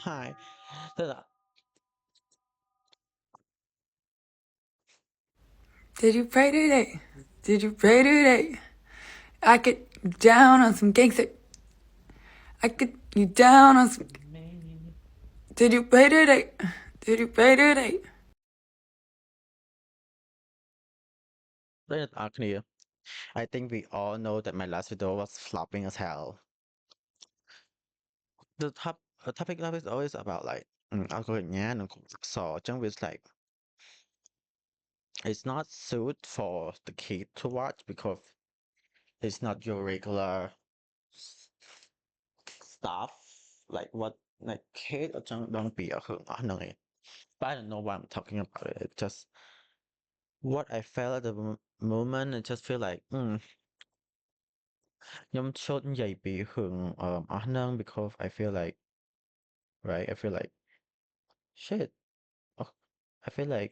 Hi. Tức là Did you pray today? Did you pray today? I get down on some gangster. I get you down on some. Did you pray today? Did you pray today? I think we all know that my last video was flopping as hell. The topic now is always about like algorithm and so Jung was like it's not suit for the kid to watch because it's not your regular stuff like what like kid or don't be a but I don't know why I'm talking about it. It's just what I felt at the moment. I just feel likeខ្ញុំឈុតនិយាយពីរឿងអស់ហ្នឹង because I feel like right I feel like shit oh, I feel like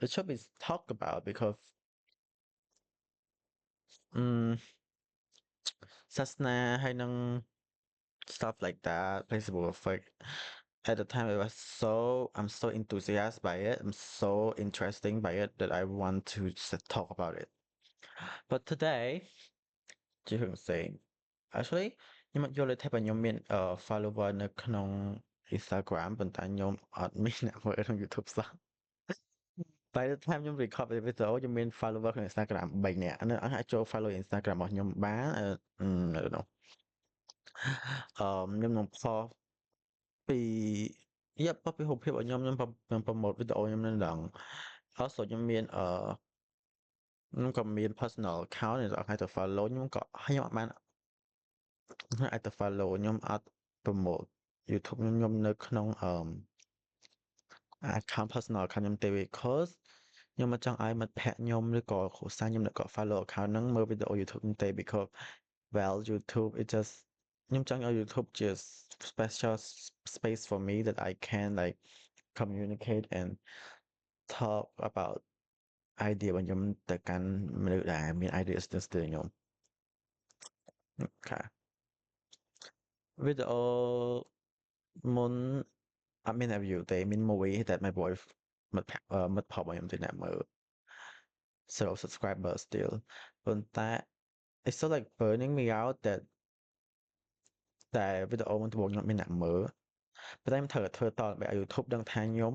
it should be talked about because អឺសាសនាហើយនឹង stuff like that placebo effect at the time it was I'm so enthusiastic by it. I'm so interesting by it that I want to talk about it. But today ជារឿងផ្សេង actually ខ្ញុំអត់យល់ទេថាខ្ញុំមានfollower នៅក្នុង Instagram ប៉ុន្តែខ្ញុំអត់មានអ្នកមើលក្នុង YouTube សោះ By the time ខ្ញុំ record វីដេអូខ្ញុំមាន follower ក្នុង Instagram 3នាក់នៅអាចចូល follow Instagram របស់ខ្ញុំបានI don't know ខ្ញុំនឹងផុសពីផុសពីរូបភាពរបស់ខ្ញុំ promote វីដេអូខ្ញុំនៅហ្នឹង also ខ្ញុំមានខ្ញុំក៏មាន personal account អ្នកនរអាចទៅ follow ខ្ញុំអត់បានអាចទៅ follow ខ្ញុំអត់ promote YouTube ខ្ញុំនៅក្នុងaccount personal account ខ្ញុំទេ because ខ្ញុំមិនចង់ឲ្យមិត្តភក្តិខ្ញុំឬក៏គ្រួសារខ្ញុំដែលគាត់ follow account ហ្នឹងមើលវីដេអូ YouTube ខ្ញុំទេ because well YouTube it just ខ្ញុំចង់ឲ្យ YouTube ជា special space for me that I can like communicate and talk about idea របស់ខ្ញុំទៅកាន់មនុស្សដែលមាន idea ស្ទើរខ្ញុំค่ะវីដេអូមុនអត់មានអ្នក view ទេមានមួយតែ my boy មិត្តភក្តិរបស់ខ្ញុំទេអ្នកមើល 0 subscriber still ប៉ុន្តែ it's so like burning me out that តែវីដេអូមុនដំបូងខ្ញុំអត់មានអ្នកមើលប៉ុន្តែខ្ញុំត្រូវតែធ្វើតដើម្បីឲ្យ YouTube ដឹងថាខ្ញុំ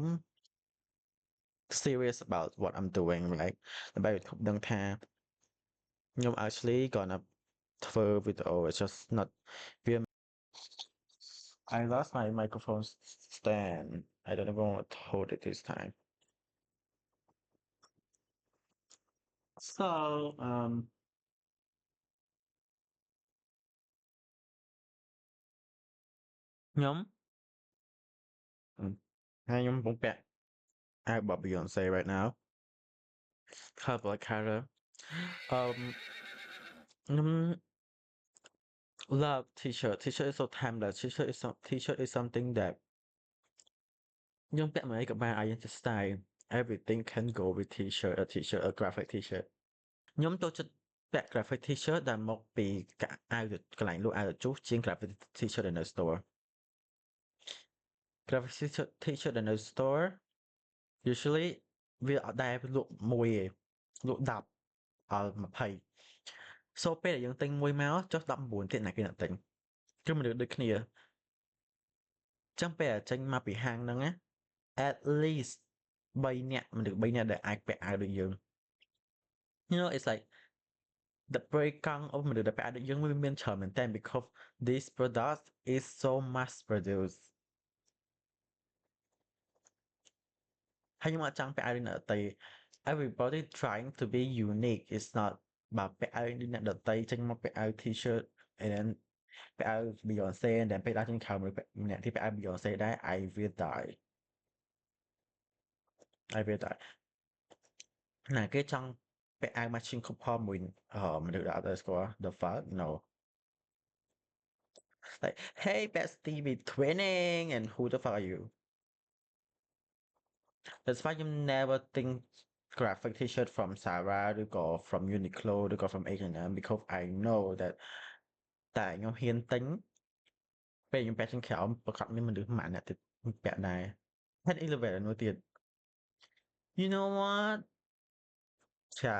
serious about what I'm doing right ដើម្បីឲ្យ YouTube ដឹងថាខ្ញុំ actually gonna ធ្វើវីដេអូ it's just not វា I lost my microphone stand I don't even want to hold it this time so ខ្ញុំហើយខ្ញុំកំពុងពាក់អាវរបស់ Beyonce right now Color Black Color ខ្ញុំ love t-shirt t-shirt is so timeless t-shirt is something that ខ្ញុំពាក់មកអីក៏បាន I just style everything can go with t-shirt a graphic t-shirt ខ្ញុំចូលចិត្តពាក់ graphic t-shirt ដែលមកពីអាវកន្លែងលក់អាវជុះជាង graphic t-shirt ដែលនៅ store graphic t-shirt ដែលនៅ store usually វាអត់ដែលលក់មួយទេលក់10ឲ្យ20 so ពេលដែលយើងទិញមួយមកចុះ19ទៀតណាគេអ្នកទិញគឺមនុស្សដូចគ្នាចឹងពេលដែលចេញមកពីហាងហ្នឹងណា at least 3នាក់មនុស្ស3នាក់ដែលអាចពាក់អាវដូចយើង you know it's like the breakdown of មនុស្សដែលពាក់អាវដូចយើងវាមានច្រើនមែនតើ because this product is so mass produced ហើយខ្ញុំអត់ចង់ពាក់អាវដូចអ្នកដទៃ everybody trying to be unique it's not បើពាក់អាវដូចអ្នកដទៃចេញមកពាក់អាវ t-shirt and then ពាក់អាវ Beyonce and then ពេលដើរចេញក្រៅម្នាក់ទៀតពាក់អាវ Beyonce ដែរ I will die ណាគេចង់ពាក់អាវ matching គ្រប់ផលមួយមនុស្សដែលអត់ដែលស្គាល់ the fuck no like hey bestie we twinning and who the fuck are you that's why you never think graphic t-shirt from Zara ឬក៏ from Uniqlo ឬក៏ from H&M because I know that តែខ្ញុំហ៊ានទិញ ពេលខ្ញុំពាក់ចង្ខែប្រកាសមានមនុស្សម៉ាក់អ្នកទៀតពាក់ដែរ10-11មួយទៀត You know what ចា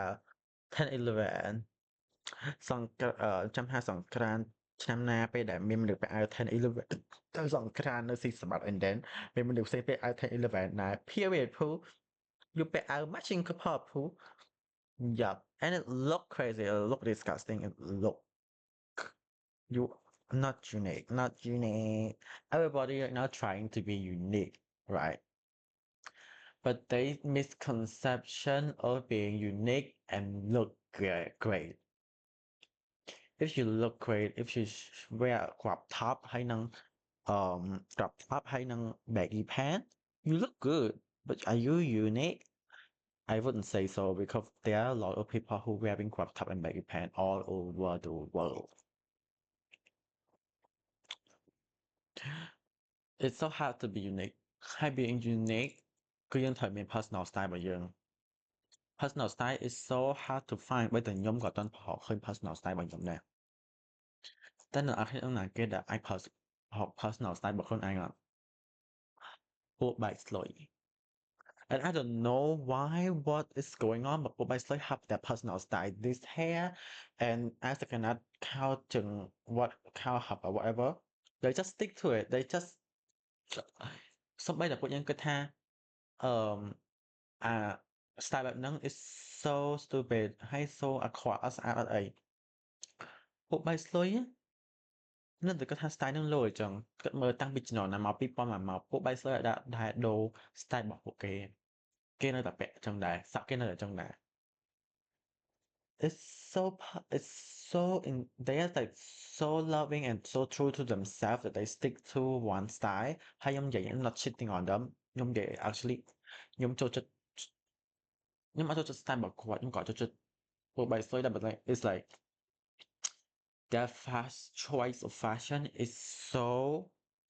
10-11 សង្គ្រាចាំថាសង្គ្រាន្តឆ្នាំណាពេលដែលមានមនុស្សពាក់អាវ10-11ទៅសង្គ្រាន្តនៅស៊ីសមុទ្រ and then មានមនុស្សផ្សេងពាក់អាវ10-11ដែរ period ភូយកពាក់អាវ matching ក៏ផុតភូ Yup and it look crazy it look disgusting it look you not unique not unique everybody right now trying to be unique right but they misconception of being unique and look great if you look great if you wear a crop top ហើយនឹងcrop top ហើយនឹង baggy pants you look good but are you unique I wouldn't say so because there are a lot of people who wearing crop top and baggy pants all over the world it's so hard to be unique ហើយ being unique គឺយើងត្រូវមាន personal style របស់យើង personal style is so hard to find បើតែខ្ញុំក៏អត់ទាន់ប្រហកឃើញ personal style របស់ខ្ញុំដែរតែនៅអរខ្ញុំណាគេដែលអាច personal style របស់ខ្លួនឯងអត់ពួកបែកស្លុយ and I don't know why what is going on but ពួកបែកស្លុយ have their personal style this hair and as I cannot count ជើង what count have or whatever they just stick to it they just សំបីតែពួកយើងគិតថាអឺអា style បែបហ្នឹង is so stupid ហើយ so អាក្រក់អត់ស្អាតអត់អីពួកបែកស្លុយនៅតែគាត់ថា style ហ្នឹងលោអញ្ចឹងគាត់មើលតាំងពីជំនាន់ណាមក2000មកពួកបែកស្លុយអាចដែលដូរ style របស់ពួកគេនៅតែពាក់អញ្ចឹងដែរសក់គេនៅតែអញ្ចឹងដែរ it's so it's so in they are like so loving and so true to themselves that they stick to one style ហើយខ្ញុំនិយាយ I'm not shitting on them ខ្ញុំនិយាយ actually ខ្ញុំចូលចិត្តខ្ញុំអត់ចូលចិត្ត style របស់គាត់ខ្ញុំក៏ចូលចិត្តពួកបែកស្លុយដែរ but like it's like their fast choice of fashion is so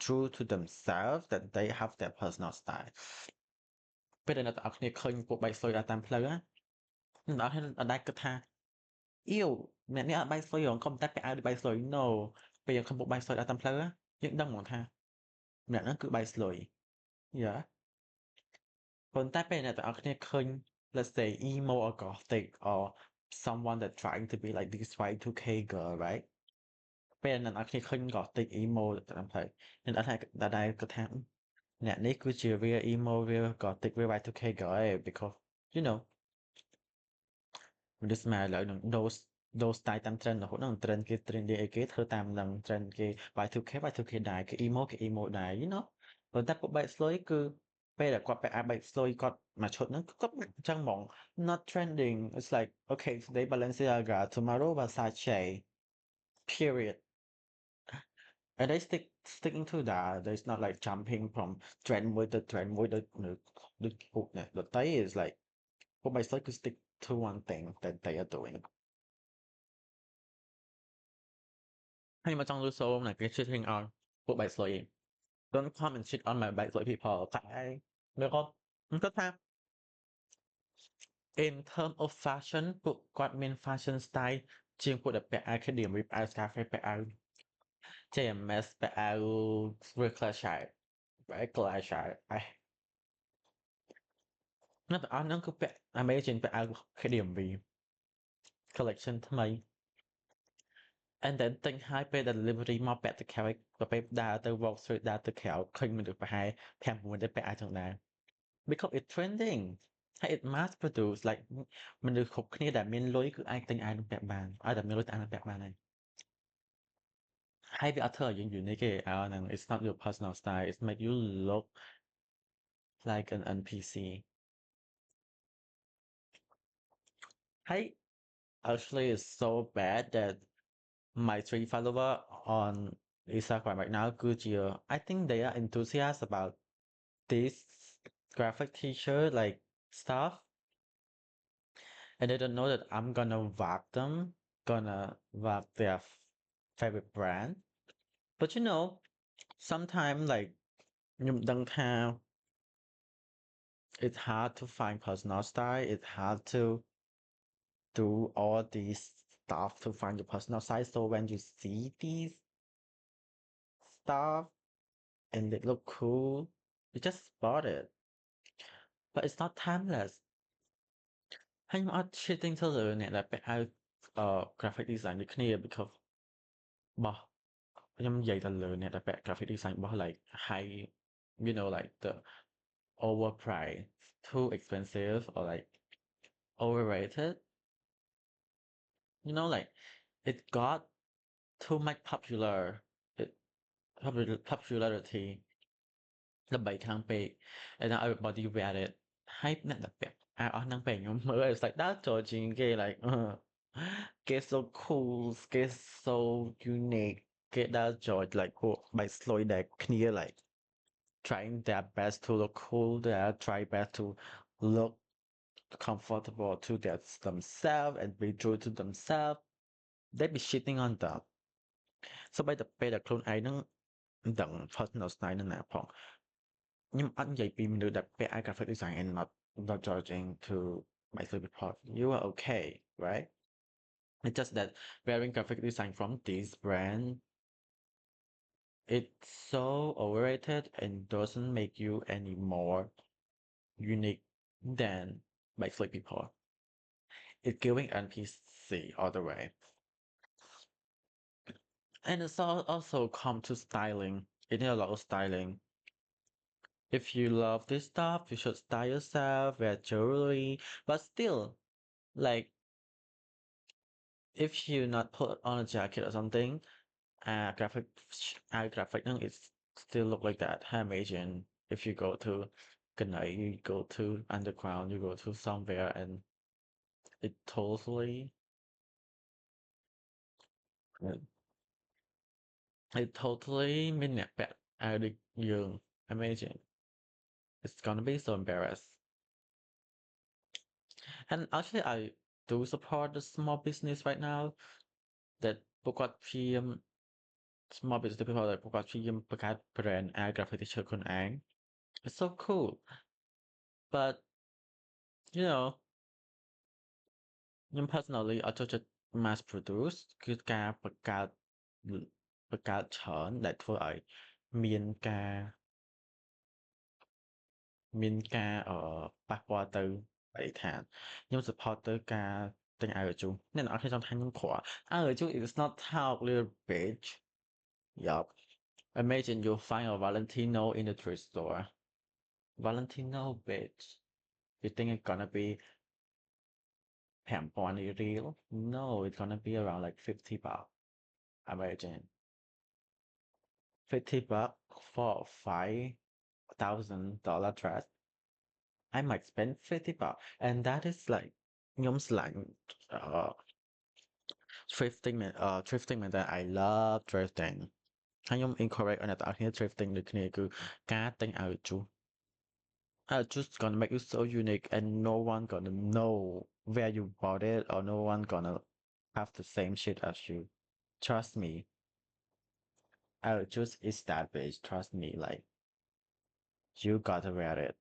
true to themselves that they have their personal style ពេលដែលអ្នកទាំងអស់គ្នាឃើញពួកបែកស្លុយដើរតាមផ្លូវណាអ្នកទាំងអស់គ្នាអត់ដែលគិតថាអៀវអ្នកនេះអត់បែកស្លុយហងក៏តែពាក់អាវដូចបែកស្លុយ no ពេលយើងឃើញពួកបែកស្លុយដើរតាមផ្លូវណាយើងដឹងហ្មងថាអ្នកហ្នឹងគឺបែកស្លុយ yeah ប៉ុន្តែពេលអ្នកទាំងអស់គ្នាឃើញ let's say emo or gothic or someone that trying to be like this Y2K girl right ពេលអ្នកទាំងអស់គ្នាឃើញ gothic emo តាមផ្លូវអ្នកទាំងអស់គ្នាដែលគិតថាអ្នកនេះគឺជាវា emo វា gothic វា Y2K girl ឯង because you know មនុស្សស្មើឥឡូវនឹងដូរ style តាម trend រហូតដល់ trend គេ trendy អីគេធ្វើតាមនឹង trend គេ Y2K ដែរគេ emo ដែរ you know ប៉ុន្តែពួកបែកស្លុយគឺពេលដែលគាត់ពាក់អាវបែកស្លុយគាត់មកឈុតហ្នឹងគាត់ពាក់អញ្ចឹងហ្មង not trending it's like okay today Balenciaga tomorrow Versace period and they sticking to that there's not like jumping from trend មួយទៅ trend មួយដូចពួកនេះដតី is like ពួកបែកស្លុយគឺ stick to one thing that they are doing ហើយមកចង់លឺសូមណាគេ cheating on ពួកបែកស្លុយ don't come and shit on my back ស្លុយ people តែមកគាត់ថា in term of fashion ពួកគាត់មាន fashion style ជាងពួកដែលពាក់អាវ KDM ពាក់អាវ Scarface ពាក់អាវ JMS ពាក់អាវ Versace ពាក់ Glacier អ្នកទាំងអស់ហ្នឹងគឺពាក់ Amazing ពាក់អាវ KDMV collection ថ្មី and then ទិញហើយពេលដែល delivery មកពាក់ទៅក្រោយពេលដើរទៅ walk street ដើរទៅក្រៅឃើញមនុស្សប្រហែល5-6ទៅពាក់អាវចឹងដែរ because it's trending ហើយ it mass produce like មនុស្សគ្រប់គ្នាដែលមានលុយគឺអាចទិញអាវនឹងពាក់បានឲ្យតែមានលុយទៅអាវនឹងពាក់បានហើយវាអត់ធ្វើឲ្យយើង unique ទេអាវហ្នឹង it's not your personal style it make you look like an NPC ហើយ actually it's so bad that my 3 follower on Instagram right now គឺជា I think they are enthusiastic about this graphic teacher like stuff and they don't know that I'm gonna rock them gonna rock their favorite brand but you know sometimes like ខ្ញុំដឹងថា it's hard to find personal style it's hard to do all these stuff to find your personal style so when you see these stuff and they look cool, you just bought it. But it's not timeless. ហើយខ្ញុំអត់ cheating ទៅលើអ្នកដែលពាក់អាវgraphic design ដូចគ្នា because បោះខ្ញុំនិយាយទៅលើអ្នកដែលពាក់ graphic design បោះ like high you know like the overpriced too expensive or like overrated you know like it got too much it popularity ល្បីខ្លាំងពេក and now everybody wear it ហើយអ្នកដែលពាក់អាវអស់ហ្នឹងពេលខ្ញុំមើល it's like ដើរចូលជាងគេ like គេ so cool គេ so unique គេដើរចូល like ពួកបែកស្លុយដែលគ្នា like trying their best to look cool they are try best to look comfortable to themselves and be true to themselves they be shitting on them សូម្បីតែពេលដែលខ្លួនឯងហ្នឹងមិនដឹង personal style នឹងណាផងខ្ញុំអត់និយាយពីមនុស្សដែលពាក់អាវ graphic design and not judging to myself because you are okay right it's just that wearing graphic design from this brand it's so overrated and doesn't make you any more unique than Backstreet people it's giving NPC all the way and it's also come to styling it need a lot of styling if you love this stuff you should style yourself wear jewelry but still like if you not put on a jacket or something graphic graphic it still look like that imagine if you go to Ganai, you go to underground you go to somewhere and it totally it totally មានអ្នកពាក់អាវដូចយើង imagine it's gonna be so embarrassed and actually I do support the small business right now that ពួកគាត់ព្យាយាម small business people ដែលពួកគាត់ព្យាយាមបង្កើត brand អាវ graphic ទៅឈើខ្លួនឯង it's so cool but you know ខ្ញុំ personally អត់ចូលចិត្ត mass produce គឺការបង្កើតច្រើនដែលធ្វើឲ្យមានការប៉ះពាល់ទៅបរិស្ថានខ្ញុំ support ទៅការទិញអាវជុះអ្នកនរគ្នាចង់ថាខ្ញុំក្រក់អាវជុះ is not talk little bitch yup imagine you find a Valentino in the thrift store Valentino bitch you think it's gonna be 5,000 real no it's gonna be around like 50 bucks imagine 50 bucks for $5,000 dress I might spend 50 bucks and that is like ខ្ញុំស្រឡាញ់ thrifting មែន thrifting មែនតើ I love thrifting ហើយខ្ញុំ encourage ឲ្យអ្នកទាំងអស់គ្នា thrifting ដូចគ្នាគឺការទិញអាវជុះ just gonna make you so unique and no one gonna know where you bought it or no one gonna have the same shit as you trust me just is that bitch trust me like you gotta wear it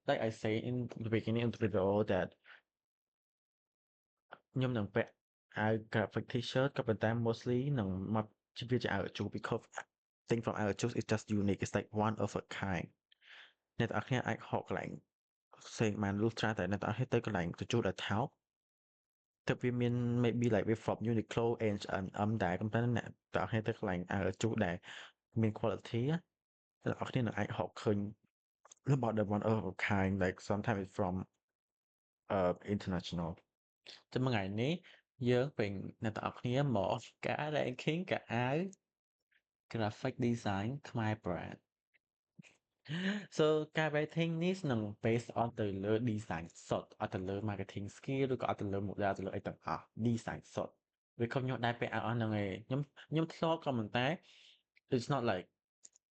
like I say in the beginning of the video that ខ្ញុំនឹងពាក់អាវ graphic t-shirt ក៏ប៉ុន្តែ mostly នឹងមកវាជាអាវជុះ because thing from អាវជុះ is just unique it's like one of a kind អ្នកទាំងអស់គ្នាអាចហៅកន្លែងផ្សេងបានលុះត្រាតែអ្នកទាំងអស់គ្នាទៅកន្លែងជុះដែលថោកទើបវាមាន maybe like we from Uniqlo H&M ដែរប៉ុន្តែអ្នកទាំងអស់គ្នាទៅកន្លែងអាវជុះដែលមាន quality អ្នកទាំងអស់គ្នានឹងអាចហៅឃើញ about the one of a kind like sometimes it's from international តែមួយថ្ងៃនេះយើងពេញអ្នកទាំងអស់គ្នាមកការ ranking កៅអៅ graphic design ខ្មែរ brand so ការ rating នេះនឹង based on ទៅលើ design សុទ្ធអត់ទៅលើ marketing skill ឬក៏អត់ទៅលើ model ទៅលើអីទាំងអស់ design សុទ្ធវាខ្ញុំដែរពាក់អាវអស់ហ្នឹងឯងខ្ញុំធ្លាប់ក៏ប៉ុន្តែ it's not like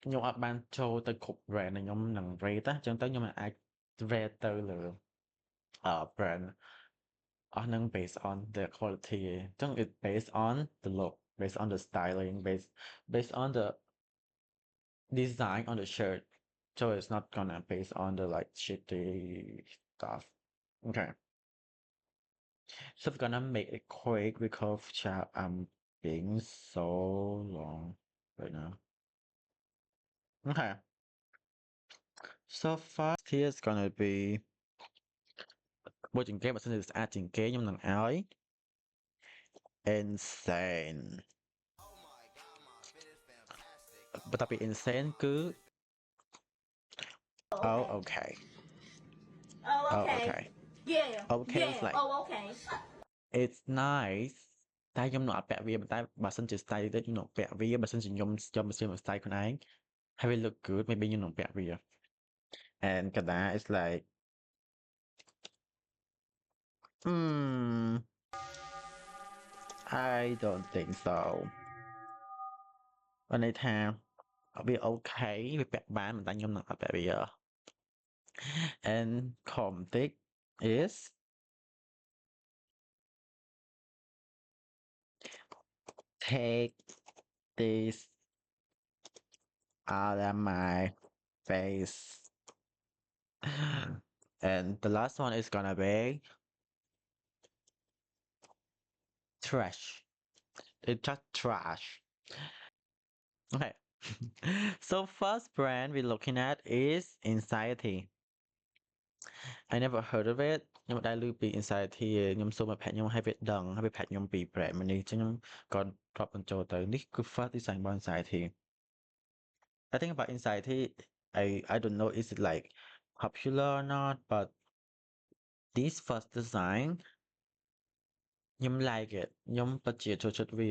ខ្ញុំអត់បានចូលទៅគ្រប់ brand ខ្ញុំនឹង rate អញ្ចឹងទៅខ្ញុំអាច rate ទៅលើbrand អស់ហ្នឹង based on the quality ឯងអញ្ចឹង it based on the look based on the styling based on the design on the shirt so it's not gonna based on the like shitty stuff okay So I'm gonna make it quick because chat I'm being so long right now. Okay. So first here's gonna be មួយជាងគេបើសិនជាស្អាតជាងគេខ្ញុំនឹងឲ្យ insane បន្ទាប់ពី insane គឺ oh okay Oh, oh okay. okay Yeah. okay is Yeah. like Oh, okay. it's nice តែខ្ញុំនឹងអត់ពាក់វាប៉ុន្តែបើសិនជា style ទៅខ្ញុំនឹងពាក់វាបើសិនជាខ្ញុំយកមក style ខ្លួនឯងហើយវា look good maybe ខ្ញុំនឹងពាក់វា and កណ្ដាល is like I don't think so បើន័យថាវាអូខេវាពាក់បានប៉ុន្តែខ្ញុំនឹងអត់ពាក់វា and Comtic is take this out of my face and the last one is gonna be trash it's just trash okay so first brand we're looking at is Anxiety I never heard of it ខ្ញុំមិនដែលឮពី Anxiety ទេខ្ញុំសូមឲ្យ page ខ្ញុំឲ្យវាដឹងហើយវា page ខ្ញុំពី brand មួយនេះអញ្ចឹងខ្ញុំក៏ drop បញ្ចូលទៅនេះគឺ first design របស់ Anxiety I think about Anxiety I don't know is it like popular or not but this first design ខ្ញុំ like it ខ្ញុំពិតជាចូលចិត្តវា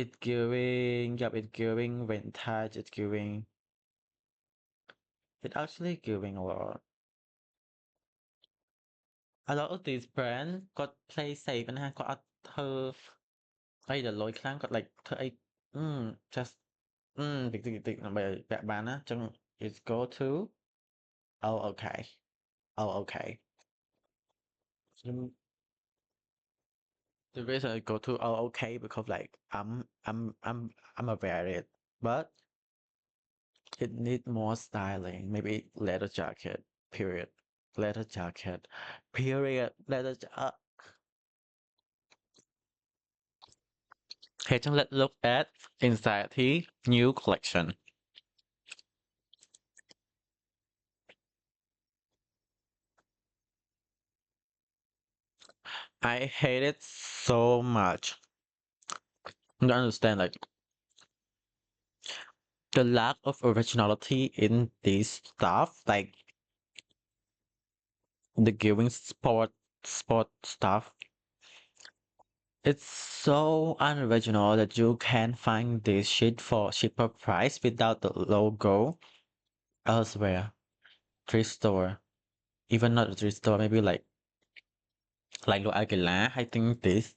it giving yeah it giving vintage it giving it actually giving a lot of these brand គាត់ play safe ណាគាត់អត់ធ្វើអីដែលលយខ្លាំងគាត់ like ធ្វើអីjust តិចដើម្បីឲ្យពាក់បានណាអញ្ចឹង it go to oh okay oh okay ខ្ញុំ the reason I go to oh okay because like I'm aware of it but it need more styling maybe leather jacket period leather jacket period leather okay so let's look at Anxiety new collection I hate it so much you don't understand like the lack of originality in this stuff like the giving sport stuff it's so unoriginal that you can find this shit for cheaper price without the logo elsewhere thrift store even not a thrift store maybe like Lo Aguila I think this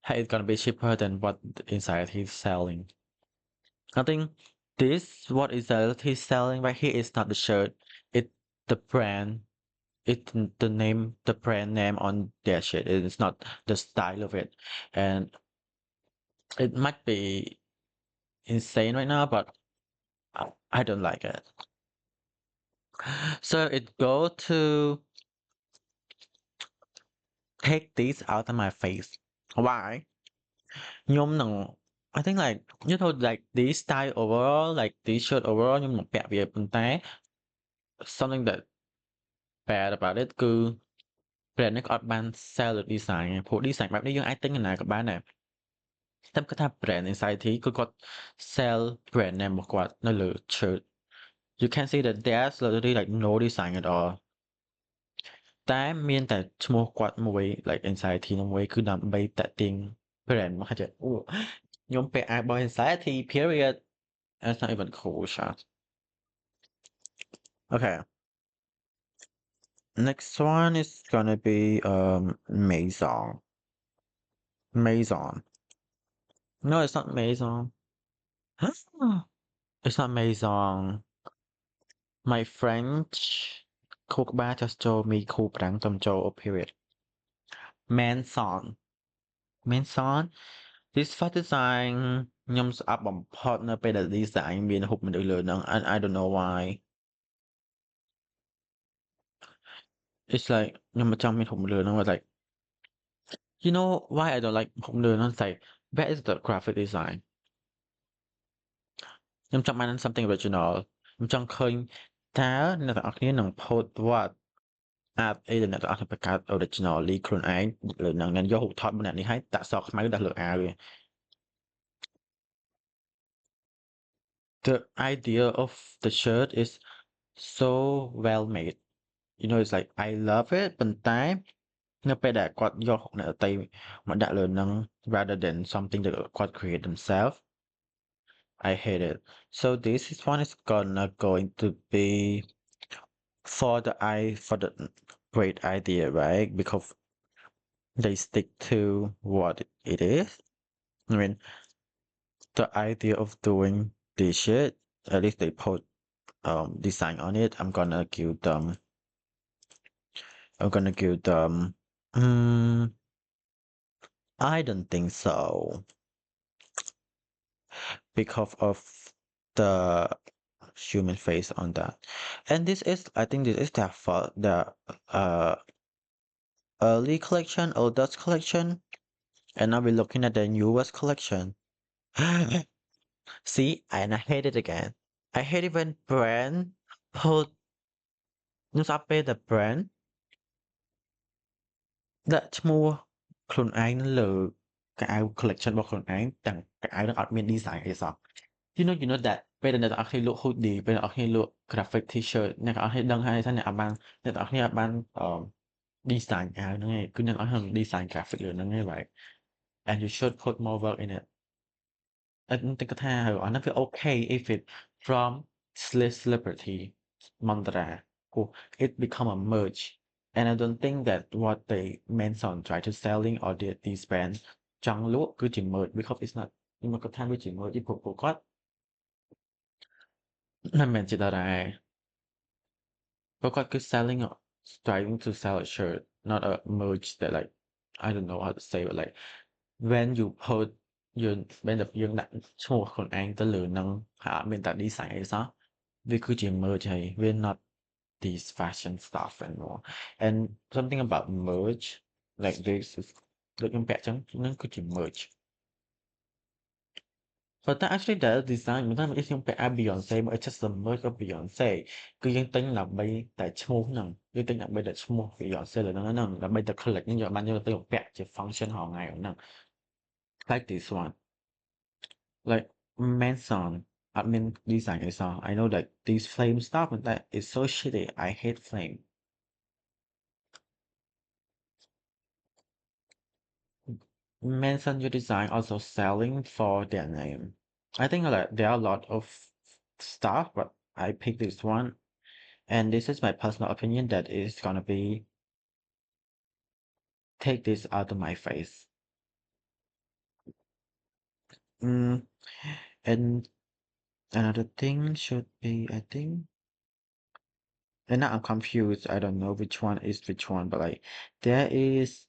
it's gonna be cheaper than what Inside he's selling I think this what Inside he's selling right here is not the shirt it's the brand it's the name the brand name on their shit it's not the style of it and it might be insane right now but I don't like it so it go to take this out of my face why ខ្ញុំនឹង I think like you know like this style overall like this shirt overall ខ្ញុំនឹងពាក់វាប៉ុន្តែ something that bad about it គឺ brand នេះក៏អត់បាន sell លើ design ទេព្រោះ design បែបនេះយើងអាចទិញនៅណាក៏បានដែរតែគាត់ថា brand Anxiety គឺគាត់ sell brand name របស់គាត់នៅលើ shirt you can see that there's literally like no design at all តែមានតែឈ្មោះគាត់មួយ like Anxiety នោះមួយគឺដើម្បីតាក់ទាញ brand មកថាអូខ្ញុំពាក់អាវរបស់ Anxiety period that's not even cool shot okay next one is gonna be Maison no it's not Maison it's not Maison my French ខួរក្បាលjust ចូលមីខួរប្រាំងតំចូល period Manson this first design ខ្ញុំស្អប់បំផុតនៅពេលដែល design មានរូបមនុស្សលើហ្នឹង and I don't know why it's like ខ្ញុំមិនចង់មានហុំលឿនហ្នឹង was like you know why I don't like ហុំលឿនហ្នឹង it's like where is the graphic design ខ្ញុំចង់បាន something original ខ្ញុំចង់ឃើញតើអ្នកទាំងអស់គ្នានឹង post វត្ត art អីដែលអ្នកទាំងអស់គ្នាបង្កើត originally ខ្លួនឯងលើហ្នឹងអ្នកយករូបថតរបស់អ្នកនេះហើយដាក់សក់ខ្មៅដាក់លើអាវវា The idea of the shirt is so well made you know it's like I love it ប៉ុន្តែនៅពេលដែលគាត់យកអ្នកដទៃមកដាក់លើហ្នឹង rather than something that គាត់ create themselves I hate it so this one is going to be for the great idea right because they stick to what it is I mean the idea of doing this shit at least they put design on it I'm gonna give them I don't think so because of the human face on that and I think this is their fault the early collection oldest collection and now we're looking at the newest collection see and I hate it again I hate it when brand put ខ្ញុំស្អប់ពេល the brand ដាក់ឈ្មោះខ្លួនឯងនៅលើកៅអៅ collection របស់ខ្លួនឯងទាំងកៅអៅនឹងអត់មាន design អីសោះ you know that ពេលដែលអ្នកទាំងអស់គ្នាលក់ hoodie ពេលអ្នកទាំងអស់គ្នាលក់ graphic t-shirt អ្នកទាំងអស់គ្នាដឹងហើយថាអ្នកទាំងអស់គ្នាអត់បានdesign អាវហ្នឹងឯងគឺអ្នកទាំងអស់គ្នា design graphic លើហ្នឹងឯង right and you should put more work in it តែគាត់ថាអាហ្នឹងវា okay if it from celebrity mantra it become a merge and I don't think that what they meant on try to selling or these brands ចង់លក់គឺជា merge because it's not ខ្ញុំគាត់ថាវាជា merge ពីព្រោះគាត់មិនមែនជាតារាព្រោះគាត់គឺ selling striving to sell a shirt not a merge that like I don't know how to say but like when you put យើងដាក់ឈ្មោះខ្លួនឯងទៅលើហ្នឹងហើយអត់មានតា design អីសោះវាគឺជា merge ហើយវា not these fashion stuff anymore and something about merge like this is ដូចខ្ញុំពាក់អញ្ចឹងហ្នឹងគឺជា merge but that actually the design មិនថាខ្ញុំពាក់ Beyonce but it's just the merge of Beyonce គឺយើងទិញដើម្បីតែឈ្មោះហ្នឹងយើងទិញដើម្បីតែឈ្មោះ Beyonce លើហ្នឹងដើម្បីតែ collect ហ្នឹងយកបានយកទៅពាក់ជា function ហងៃហ្នឹង like this one like Manson admin design I saw I know that these flame stuff and that is so shitty I hate flame Manson your design also selling for their name I think like there are a lot of stuff but I picked this one and this is my personal opinion that is gonna be take this out of my face and another thing should be I think and now I'm confused I don't know which one is which one but like there is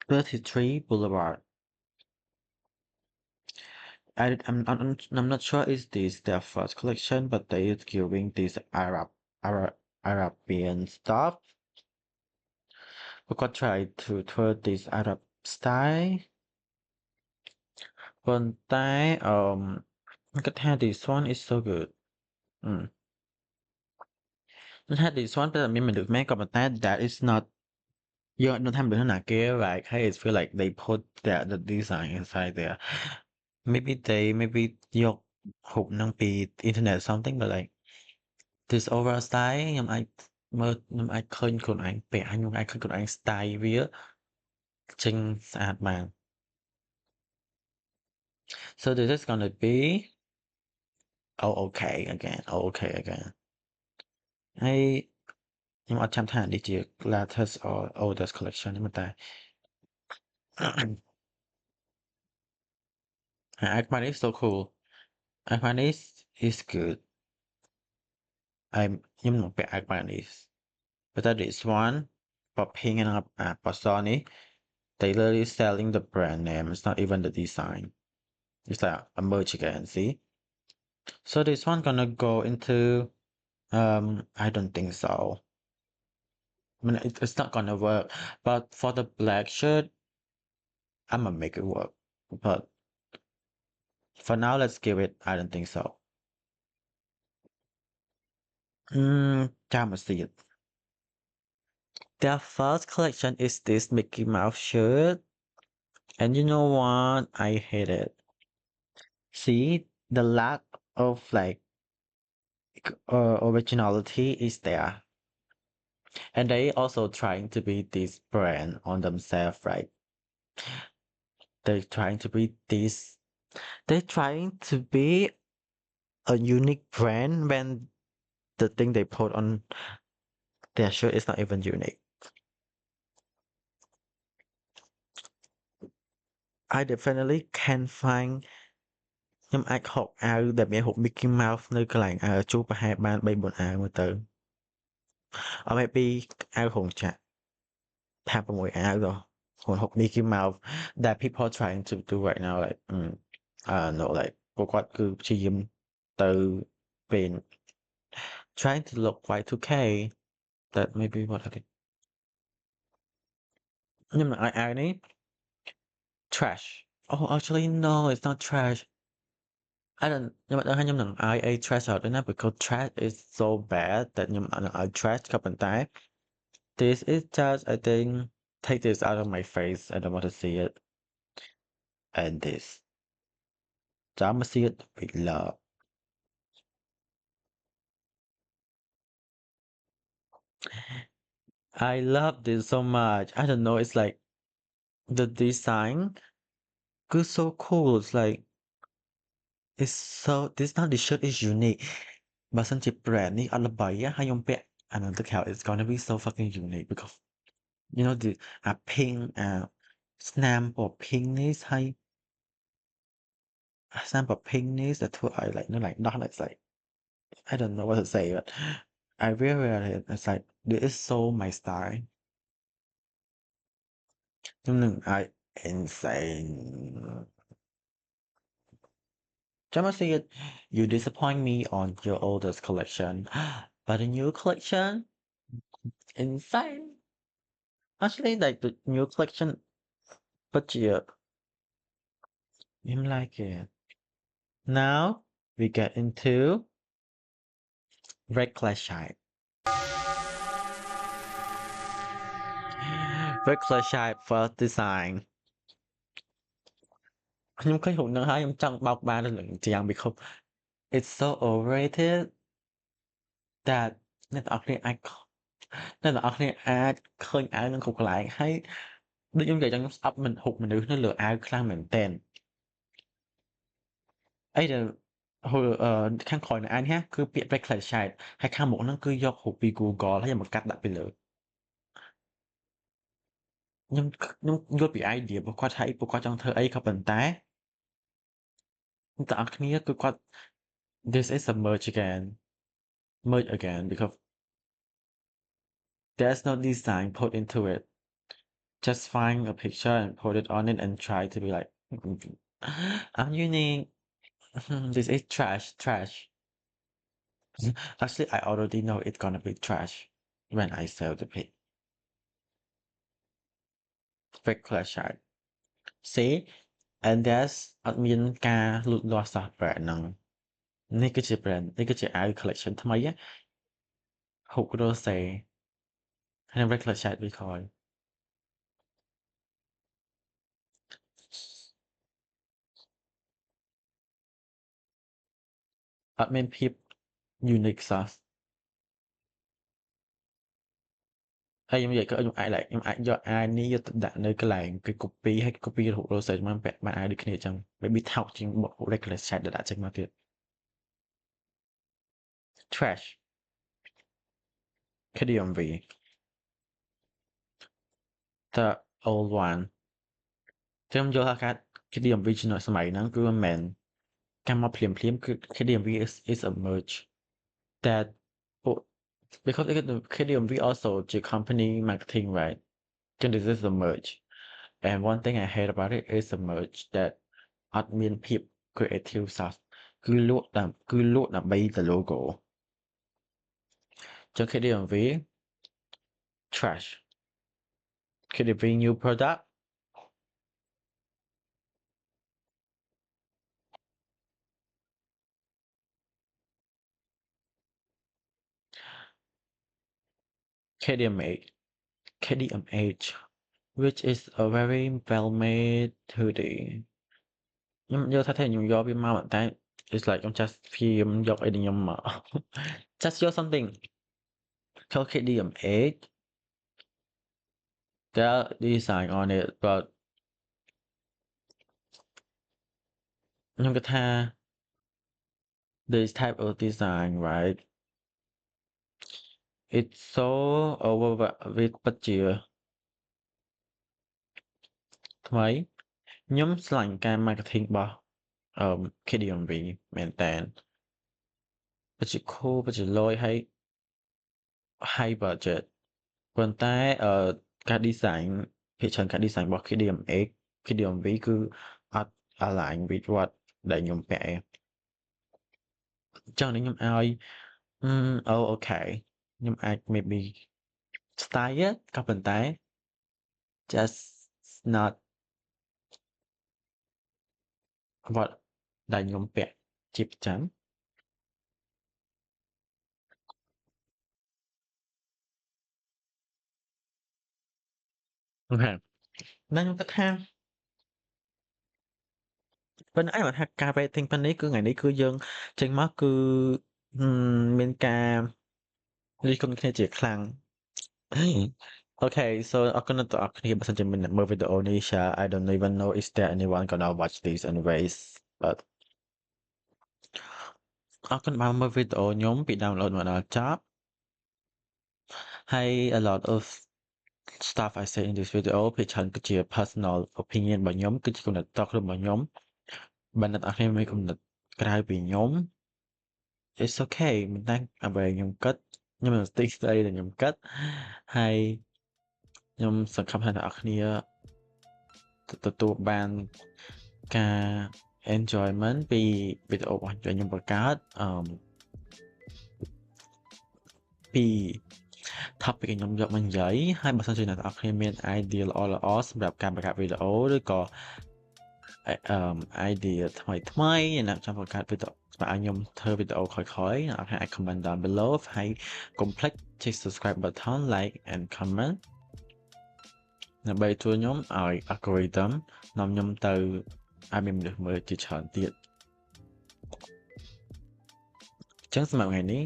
33 Boulevard I'm not sure is this their first collection but they is giving this Arabian stuff we got try to turn this Arab style ប៉ុន្តែគាត់ថា this one is so good គាត់ថា this one តែមានមនុស្សមែនក៏ប៉ុន្តែ that is not យើងអត់ដឹងថាមនុស្សណាគេ like hey it feel like they put the design inside there maybeយករូបហ្នឹងពី internet something but like this over style ខ្ញុំអាចឃើញខ្លួនឯងពាក់ហើយខ្ញុំអាចឃើញខ្លួនឯង style វាចេញស្អាតបាន so this is gonna be okay again ហើយខ្ញុំអត់ចាំថានេះជា latest or oldest collection ទេតែAquanis so cool Aquanis is goodខ្ញុំនឹងពាក់ Aquanis but that is one ពណ៌ pink និងពណ៌សនេះ they literally selling the brand name it's not even the design it's like a merge again see so this one gonna go into I don't think so. I mean, it's not gonna work. But for the black shirt, I'm gonna make it work. But for now, let's give it. I don't think so. Time to see it. Their first collection is this Mickey Mouse shirt, and you know what? I hate it. See, the lack of like originality is there, and they also trying to be this brand on themselves, right? They're trying to be this. They're trying to be a unique brand when the thing they put on their shirt is not even unique. I definitely can find ខ្ញុំអាចហុកអាវដែលមានរូប Mickey Mouse នៅកន្លែងជួបប្រហែលបាន3-4អាវមើលទៅ or maybe អាវរោងចក្រ5-6អាវទៅហូប Mickey Mouse that people trying to do right now like no like ពួកគាត់គឺព្យាយាមទៅពេញ trying to look Y2K that maybe what I think ខ្ញុំនឹងឲ្យអាវនេះ trash oh actually no it's not trash I don't ខ្ញុំអត់ដឹងថាខ្ញុំនឹងឲ្យអី trash អត់ទេណា because trash is so bad that ខ្ញុំអត់នឹងឲ្យ trash ក៏ប៉ុន្តែ this is just I think take this out of my face I don't want to see it and this ចាំមក see it with love I love this so much I don't know it's like the design is so cool it's like it's so this now the shirt is unique បើសិនជា brand នេះអត់ល្បីហើយខ្ញុំពាក់អានឹងទៅក្រៅ it's gonna be so fucking unique because you know the pink ស្នាមពណ៌ pink នេះហើយស្នាមពណ៌ pink នេះដែលធ្វើឲ្យ like នៅ like not it's like I don't know what to say but I really wear it it's like this is so my style ខ្ញុំនឹងឲ្យ insane ចាំមក see it you disappoint me on your oldest collection but the new collection insane actually like the new collection but yeah I like it now we get into reckless shape reckless shape first design ខ្ញុំឃើញរូបហ្នឹងហើយខ្ញុំចង់បោកបានទៅនឹងជាង because it's so overrated that អ្នកទាំងអស់គ្នាអាចឃើញអាវនឹងគ្រប់កន្លែងហើយដូចខ្ញុំនិយាយចឹងខ្ញុំស្អប់មិនហុកមនុស្សនៅលើអាវខ្លាំងមែនទែនអីដែលខាងក្រោយនៃអាវនេះគឺពាក្យ reckless shape ហើយខាងមុខហ្នឹងគឺយករូបពី Google ហើយយកមកកាត់ដាក់ពីលើខ្ញុំយល់ពី idea របស់គាត់ហើយពួកគាត់ចង់ធ្វើអីក៏ប៉ុន្តែអ្នកទាំងអស់គ្នាគឺគាត់ this is a merge again because there's no design put into it just find a picture and put it on it and try to be like I'm unique this is trash actually I already know it's gonna be trash when I sell the pic reckless shape see and there's អត់មានការលូតលាស់សោះ brand ហ្នឹងនេះគឺជា brand នេះគឺជាអាវ collection ថ្មីហុក rose ហើយ reckless shape វាក្រោយអត់មានភាព unique សោះហើយខ្ញុំនិយាយក៏ខ្ញុំអាច like ខ្ញុំអាចយកអាវនេះយកទៅដាក់នៅកន្លែងគេ copy ហើយ copy រូប rose មកពាក់បានអាវដូចគ្នាអញ្ចឹង maybe ថោកជាង reckless shape ដែលដាក់ចេញមកទៀត trash KDMV the old one ខ្ញុំយល់ថាការ KDMV ជំនួសសម័យហ្នឹងគឺមិនមែនការមកភ្លាមគឺ KDMV is a merge that because KDMV also ជា company marketing right so this is a merge and one thing I hate about it is a merge that អត់មានភាព creative សោះគឺលក់ដើម្បីតែ logo ចឹង KDMV trash KDMV new product KDMH which is a very well made hoodie ខ្ញុំយកថាខ្ញុំយកវាមកតែ it's like ខ្ញុំ just ព្យាយាមយកអីដែលខ្ញុំមក just យក something called KDMH the design on it but ខ្ញុំគិតថា this type of design right it's so over វាពិតជាថ្មីខ្ញុំឆ្លាញ់ការ marketing របស់KDMV មែនតើពិតជា cool ពិតជាលយហើយ high budget ប៉ុន្តែការ design ភាគច្រើនការ design របស់ KDMV គឺអត់ align with what ដែលខ្ញុំពាក់ឯងចឹងនេះខ្ញុំឲ្យអូខេខ្ញុំអាច maybe style ក៏ប៉ុន្តែ just not what ដែលខ្ញុំពាក់ជាប្រចាំអូខេខ្ញុំគិតថាប៉ុន្តែបើថាការ rating ប៉ុណ្នេះគឺថ្ងៃនេះគឺយើងចេញមកគឺមានការរិះគន់គ្នាជាខ្លាំង Okay so អរគុណដល់អ្នកគ្នាបើសិនជាមានអ្នកមើលវីដេអូនេះ share I don't even know is there anyone gonna watch this anyways but អរគុណបានមើលវីដេអូខ្ញុំពីដើមរហូតមកដល់ចប់ហើយ a lot of stuff I say in this video ភាគច្រើនគឺជា personal opinion របស់ខ្ញុំគឺជាគំនិតផ្ទាល់ខ្លួនរបស់ខ្ញុំបើអ្នកនរគ្នាមានគំនិតក្រៅពីខ្ញុំ it's okay មិនតែអ្វីខ្ញុំគិតខ្ញុំនឹងស្ទីស្ដីដែលខ្ញុំគិតហើយខ្ញុំសង្ឃឹមថាអ្នកនរគ្នាទទួលបានការ enjoyment ពីវីដេអូរបស់ខ្ញុំបង្កើតពី topic ខ្ញុំយកមកនិយាយហើយបើសិនជាអ្នកនរគ្នាមាន idea ល្អៗសម្រាប់ការបង្កើតវីដេអូឬក៏idea ថ្មីអ្នកចង់បង្កើតវីដេអូស្រាប់ឲ្យខ្ញុំធ្វើវីដេអូក្រោយៗអ្នកអាច comment down below ហើយកុំភ្លេចចុច subscribe button like and comment ដើម្បីជួយខ្ញុំឲ្យ algorithm នាំខ្ញុំទៅឲ្យមានមនុស្សមើលជាច្រើនទៀតអញ្ចឹងសម្រាប់ថ្ងៃនេះ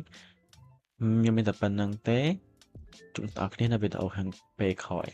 ខ្ញុំមានតែប៉ុណ្្នឹងទេជួបអ្នកនរគ្នានៅវីដេអូខាងពេលក្រោយ